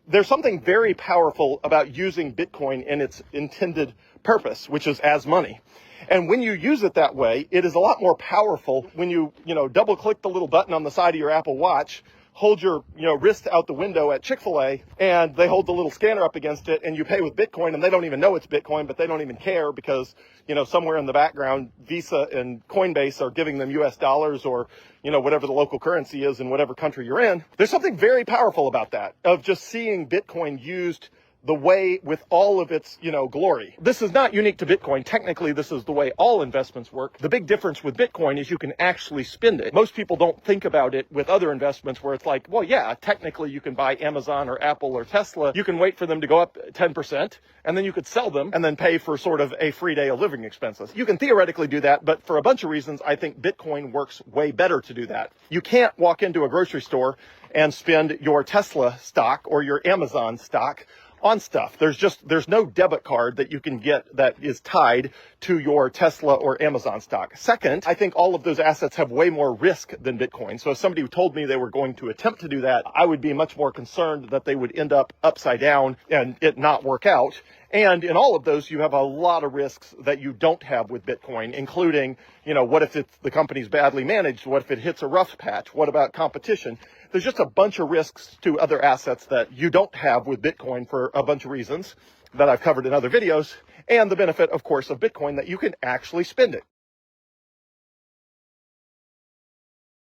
There's something very powerful about using Bitcoin in its intended purpose, which is as money. And when you use it that way, it is a lot more powerful when you double click the little button on the side of your Apple Watch, hold your, wrist out the window at Chick-fil-A, and they hold the little scanner up against it, and you pay with Bitcoin, and they don't even know it's Bitcoin, but they don't even care because, somewhere in the background, Visa and Coinbase are giving them US dollars or, whatever the local currency is in whatever country you're in. There's something very powerful about that, of just seeing Bitcoin used the way with all of its, glory. This is not unique to Bitcoin. Technically, this is the way all investments work. The big difference with Bitcoin is you can actually spend it. Most people don't think about it with other investments where it's like, well, yeah, technically you can buy Amazon or Apple or Tesla. You can wait for them to go up 10% and then you could sell them and then pay for sort of a free day of living expenses. You can theoretically do that, but for a bunch of reasons, I think Bitcoin works way better to do that. You can't walk into a grocery store and spend your Tesla stock or your Amazon stock on stuff. There's no debit card that you can get that is tied to your Tesla or Amazon stock. Second, I think all of those assets have way more risk than Bitcoin. So if somebody told me they were going to attempt to do that, I would be much more concerned that they would end up upside down and it not work out. And in all of those, you have a lot of risks that you don't have with Bitcoin, including, what if the company's badly managed? What if it hits a rough patch? What about competition? There's just a bunch of risks to other assets that you don't have with Bitcoin for a bunch of reasons that I've covered in other videos. And the benefit, of course, of Bitcoin that you can actually spend it.